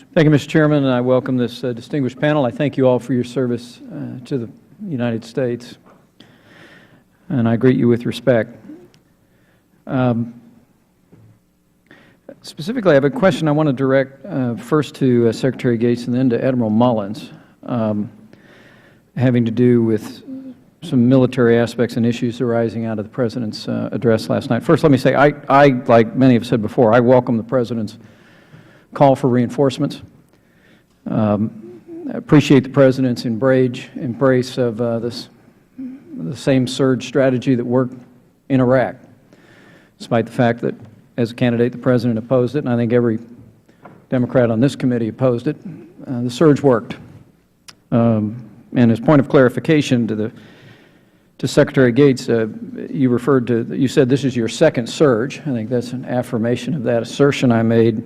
Thank you, Mr. Chairman, and I welcome this distinguished panel. I thank you all for your service to the United States, and I greet you with respect. Specifically, I have a question I want to direct first to Secretary Gates and then to Admiral Mullins, having to do with some military aspects and issues arising out of the President's address last night. First, let me say, I, like many have said before, I welcome the President's call for reinforcements. I appreciate the President's embrace of the same surge strategy that worked in Iraq, despite the fact that, as a candidate, the President opposed it, and I think every Democrat on this committee opposed it. The surge worked. And as point of clarification to Secretary Gates, you said this is your second surge. I think that's an affirmation of that assertion I made.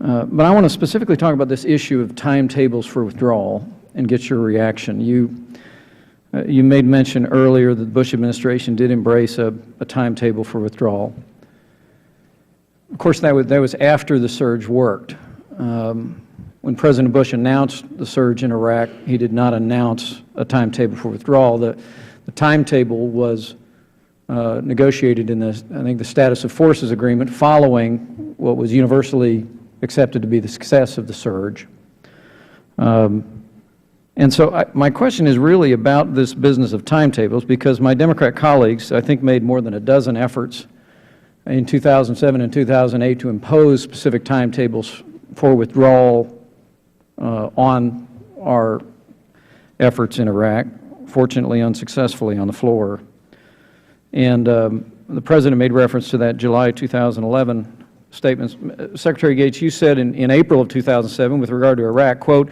But I want to specifically talk about this issue of timetables for withdrawal and get your reaction. You made mention earlier that the Bush administration did embrace a timetable for withdrawal. Of course, that was after the surge worked. When President Bush announced the surge in Iraq, he did not announce a timetable for withdrawal. The timetable was negotiated in I think the Status of Forces Agreement following what was universally accepted to be the success of the surge. And so my question is really about this business of timetables, because my Democrat colleagues, I think, made more than a dozen efforts in 2007 and 2008 to impose specific timetables for withdrawal on our efforts in Iraq, fortunately unsuccessfully on the floor. And the President made reference to that July 2011 statement. Secretary Gates, you said in April of 2007 with regard to Iraq, quote,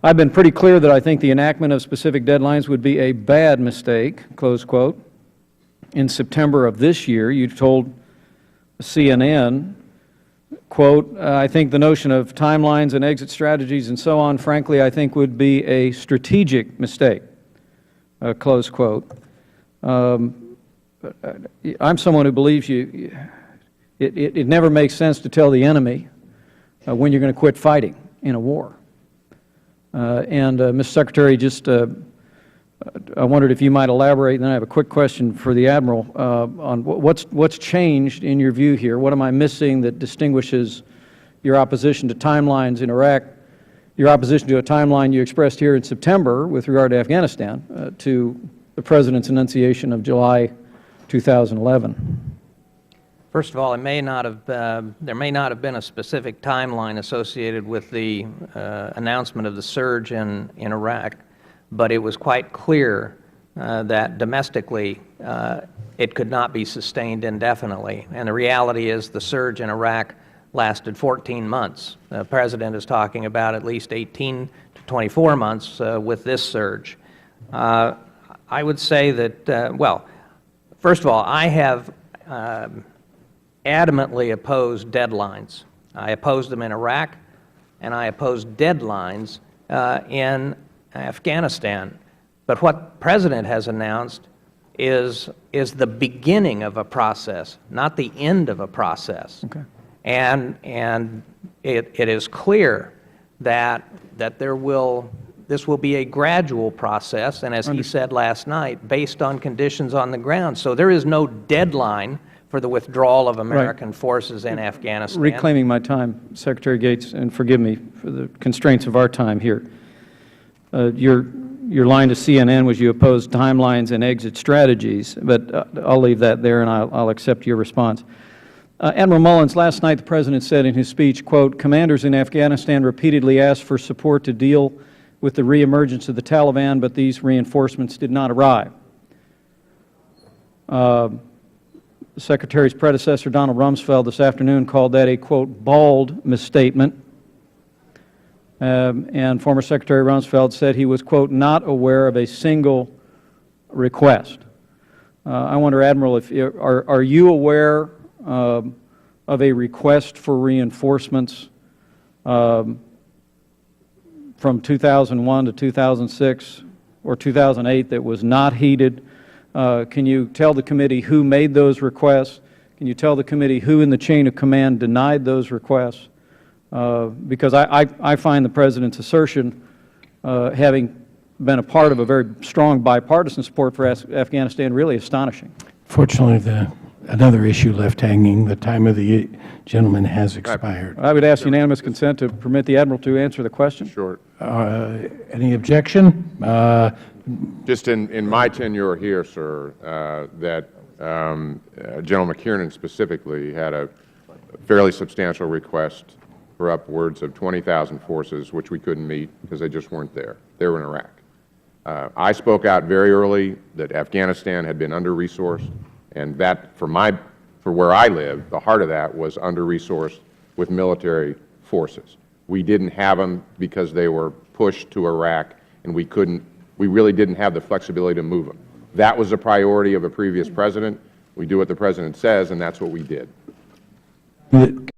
"I've been pretty clear that I think the enactment of specific deadlines would be a bad mistake," close quote. In September of this year, you told CNN, quote, "I think the notion of timelines and exit strategies and so on, frankly, I think would be a strategic mistake," close quote. I'm someone who believes it never makes sense to tell the enemy when you're going to quit fighting in a war. Mr. Secretary, I wondered if you might elaborate, and then I have a quick question for the Admiral on what's changed in your view here. What am I missing that distinguishes your opposition to timelines in Iraq, your opposition to a timeline you expressed here in September with regard to Afghanistan, to the President's enunciation of July 2011? First of all, there may not have been a specific timeline associated with the announcement of the surge in Iraq, but it was quite clear that domestically it could not be sustained indefinitely. And the reality is the surge in Iraq lasted 14 months. The President is talking about at least 18 to 24 months with this surge. I would say that, well, first of all, I have adamantly opposed deadlines. I opposed them in Iraq, and I opposed deadlines in Afghanistan. But what the President has announced is the beginning of a process, not the end of a process. Okay. And it is clear that this will be a gradual process, and as he said last night, based on conditions on the ground. So there is no deadline for the withdrawal of American forces in Afghanistan. Reclaiming my time, Secretary Gates, and forgive me for the constraints of our time here. Your line to CNN was you opposed timelines and exit strategies, but I'll leave that there and I'll accept your response. Admiral Mullins, last night the President said in his speech, quote, "Commanders in Afghanistan repeatedly asked for support to deal with the reemergence of the Taliban, but these reinforcements did not arrive." The Secretary's predecessor, Donald Rumsfeld, this afternoon called that a, quote, "bald misstatement." And former Secretary Rumsfeld said he was, quote, "not aware of a single request." I wonder, Admiral, are you aware of a request for reinforcements from 2001 to 2006 or 2008 that was not heeded? Can you tell the committee who made those requests? Can you tell the committee who in the chain of command denied those requests? because I find the President's assertion, having been a part of a very strong bipartisan support for Afghanistan, really astonishing. Fortunately, another issue left hanging. The time of the gentleman has expired. I would ask unanimous consent to permit the Admiral to answer the question. Sure. Any objection? Just in my tenure here, sir, that General McKiernan specifically had a fairly substantial request for upwards of 20,000 forces, which we couldn't meet because they just weren't there. They were in Iraq. I spoke out very early that Afghanistan had been under-resourced, and that, for where I live, the heart of that was under-resourced with military forces. We didn't have them because they were pushed to Iraq, and we really didn't have the flexibility to move them. That was a priority of a previous president. We do what the President says, and that's what we did.